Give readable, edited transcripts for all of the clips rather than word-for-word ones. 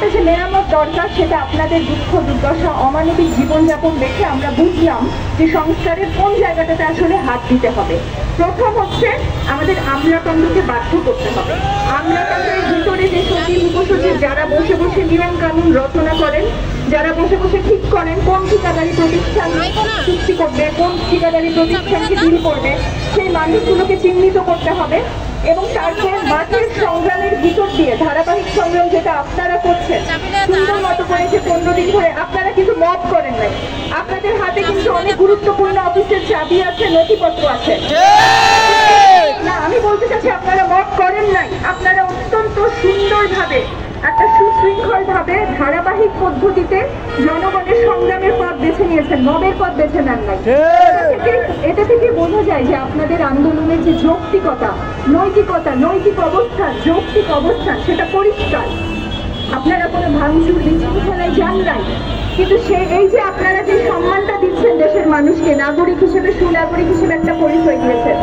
যে মেরামত দরকার, সেটা আপনাদের দুঃখ দুর্দশা অমানবিক জীবনযাপন দেখে আমরা বুঝলাম যে সংস্কারের কোন জায়গাটাতে আসলে হাত দিতে হবে। প্রথম হচ্ছে আমাদের আমলাতন্ত্রকে বাধ্য করতে হবে। আমলাতন্ত্রের ভিতরে যে সচিব উপসচিব যারা বসে বসে নিয়ম কানুন রচনা করেন, যারা বসে বসে ঠিক করেন কোন ঠিকাদারি প্রতিষ্ঠান চুক্তি করবে, কোন ঠিকাদারি প্রতিষ্ঠানকে ডিল করবে, সেই মানুষগুলোকে চিহ্নিত করতে হবে। এবং তারপর মাঠের সংগ্রামের ভিতর দিয়ে ধারাবাহিক সংগ্রাম যেটা আপনারা করছেন সুন্দর মতো করে, যে 15 দিন ধরে আপনারা কিন্তু মব করেন নাই, আপনাদের হাতে কিন্তু অনেক গুরুত্বপূর্ণ অফিসের চাবি আছে, নথিপত্র আছে না, আমি বলতে চাচ্ছি আপনারা মব করেন নাই, আপনারা অত্যন্ত সুন্দরভাবে একটা সুশৃঙ্খল ভাবে ধারাবাহিক পদ্ধতিতে জনগণের সংগ্রামের পথ বেছে নিয়েছেন, মবের পথ বেছে নেন নাই। এটা থেকে বোঝা যায় যে আপনাদের আন্দোলনের যে যৌক্তিকতা, নৈতিক অবস্থান, যৌক্তিক অবস্থান সেটা পরিষ্কার। আপনারা কোনো ভাঙচুর বিশৃঙ্খলায় যান নাই, কিন্তু এই যে আপনারা যে সম্মানটা দিচ্ছেন দেশের মানুষকে, নাগরিক হিসেবে সুনাগরিক হিসেবে একটা পরিচয় দিয়েছেন,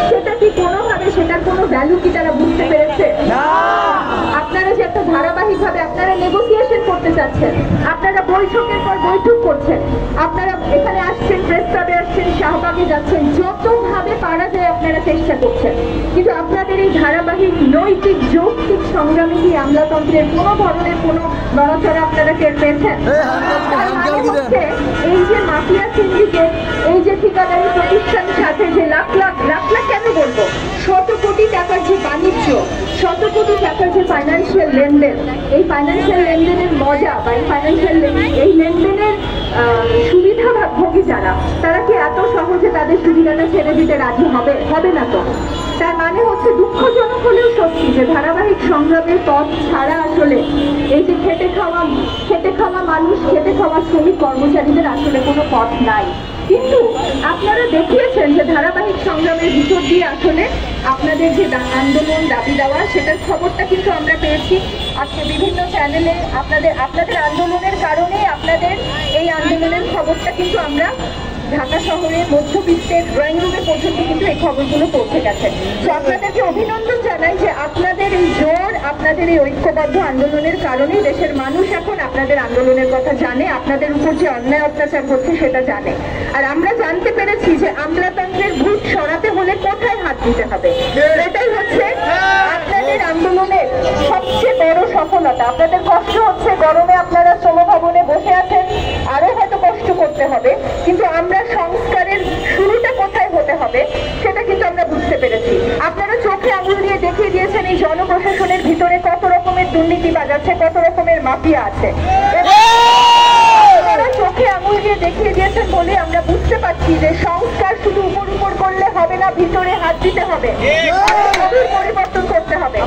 সেটা কি কোনোভাবে সেটার কোনো ভ্যালু কি তারা বুঝতে পেরেছে? আপনারা যে একটা ধারাবাহিকভাবে আপনারা নেগোসিয়েশন করতে চাচ্ছেন, আপনারা বৈঠকের পর বৈঠক করছেন, আপনারা এখানে আসছেন, প্রেস ক্লাবে আসছেন, শাহবাগে যাচ্ছেন, যতভাবে পারা যায় আপনারা চেষ্টা করছেন, কিন্তু আপনাদের এই ধারাবাহিক নৈতিক যৌক্তিক সংগ্রামে কি আমলাতন্ত্রের কোনো ধরনের কোনো নড়াচড়া আপনারা টের পেয়েছেন? এই যে মাফিয়া সিন্ডিকেট, এই যে ঠিকাদারি প্রতিষ্ঠানের সাথে যে লাখ লাখ কেন বলবো, শত কোটি টাকার যে বাণিজ্য, শত কোটি টাকার যে ফাইন্যান্সিয়াল লেনদেন, এই ফাইন্যান্সিয়াল লেনদেনের মজা বা এই লেনদেনের সুবিধাভোগী যারা, তারা কি এত সহজে তাদের সুবিধাটা ছেড়ে দিতে রাজি হবে না তো? তার মানে হচ্ছে দুঃখজনক হলেও সত্যি যে ধারাবাহিক সংগ্রামের পথ ছাড়া আসলে এই যে খেটে খাওয়া মানুষ, খেটে খাওয়া শ্রমিক কর্মচারীদের আসলে কোনো পথ নাই। কিন্তু আপনারা দেখিয়েছেন যে ধারাবাহিক সংগ্রামের ভিতর দিয়ে আসলে আপনাদের যে আন্দোলন দাবি দেওয়া, সেটার খবরটা কিন্তু আমরা পেয়েছি আজকে বিভিন্ন চ্যানেলে। আপনাদের আন্দোলনের কারণে আপনাদের এই আন্দোলনের খবরটা কিন্তু আমরা ঢাকা শহরের মধ্যবিত্তের ড্রয়িং রুমে পর্যন্ত কিন্তু এই খবরগুলো পৌঁছে গেছে। তো আপনাদেরকে অভিনন্দন জানাই যে আপনাদের এই জোর, আপনাদের এই ঐক্যবদ্ধ আন্দোলনের কারণেই দেশের মানুষ এখন আপনাদের আন্দোলনের কথা জানে, আপনাদের উপর যে অন্যায় অত্যাচার হচ্ছে সেটা জানে। আর আমরা জানতে পেরেছি যে আমলাতন্ত্রের ভূত সরাতে হলে কোথায় হাত দিতে হবে, এটাই হচ্ছে আপনাদের আন্দোলনের সবচেয়ে বড় সফলতা। আপনাদের কষ্ট হচ্ছে, গরমে আপনারা শ্রমভবনে বসে আছেন, আরো হয়তো কষ্ট করতে হবে, কিন্তু আমরা সংস্কারের শুরুটা কোথায় হতে হবে সেটা কিন্তু আমরা বুঝতে পেরেছি। আপনারা চোখে আঙুল দিয়ে দেখিয়ে দিয়েছেন এই জনপ্রশাসনের ভিতরে কত রকমের দুর্নীতিবাজ আছে, কত রকমের মাফিয়া আছে। আপনারা চোখে আঙুল দিয়ে দেখিয়ে দিয়েছেন বলে আমরা বুঝতে পারছি যে সংস্কার শুধু উপর করলে হবে না, ভিতরে হাত দিতে হবে, পরিবর্তন করতে হবে।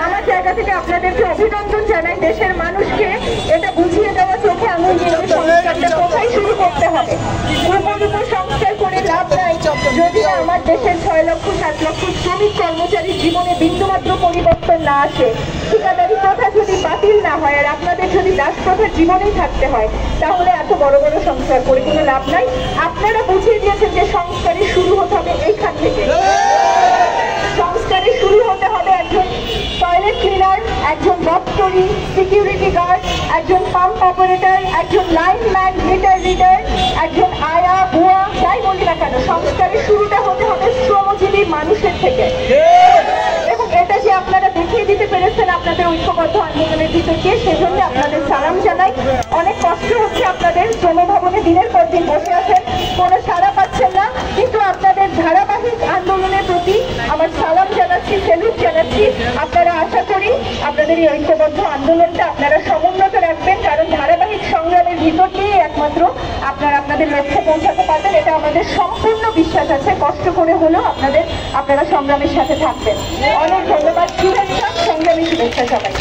আমার জায়গা থেকে আপনাদেরকে অভিনন্দন জানাই, দেশের মানুষকে এটা বুঝিয়ে দেওয়া চোখে আঙুল দিয়ে সংস্কারটা কোথায় শুরু করতে হবে। উপর সংস্কার করে লাভ নাই যদি আমার দেশের 6 লক্ষ 7 লক্ষ শ্রমিক কর্মচারীর জীবনে বিন্দুমাত্র পরিবর্তন না আসে, ঠিকাদারি প্রথা যদি বাতিল না হয়, আর আপনাদের যদি দাস প্রথার জীবনেই থাকতে হয়, তাহলে এত বড় বড় সংস্কার করে কোনো লাভ নাই। আপনারা বুঝিয়ে দিয়েছেন যে সংস্কারের শুরু হতে হবে এইখান থেকে। সংস্কারে শুরু হতে হবে একজন টয়লেট ক্লিনার, একজন ডক্টরি, সিকিউরিটি গার্ড, একজন পাম্প অপারেটর, একজন লাইনম্যান, মিটার রিডার, একজন আয়া বুয়া, যাই বলি না কেন, সংস্কারের শুরুটা হতে হবে শ্রমজীবী মানুষের থেকে। এবং এটা যে আপনারা দেখিয়ে দিতে পেরেছেন আপনাদের ঐক্যবদ্ধ আন্দোলনের ভিতরকে, সেজন্য আপনাদের সালাম জানাই। অনেক কষ্ট হচ্ছে আপনাদের, শ্রমভবনে দিনের পর দিন বসে আছেন, কোনো সাড়া পাচ্ছেন না, কিন্তু আপনাদের ধারাবাহিক আন্দোলনের প্রতি আমার সালাম জানাচ্ছি, সেলুট জানাচ্ছি। আপনারা আশা করি আপনাদের এই ঐক্যবদ্ধ আন্দোলনটা আপনারা সমুন্নত রাখবেন, কারণ ধারাবাহিক সংগ্রামের ভিতর দিয়ে একমাত্র আপনারা আপনাদের লক্ষ্যে পৌঁছাতে পারবেন, এটা আমাদের সম্পূর্ণ বিশ্বাস আছে। কষ্ট করে হলেও আপনারা সংগ্রামের সাথে থাকবেন। অনেক ধন্যবাদ, শুভেচ্ছা, সংগ্রামী শুভেচ্ছা সবাই।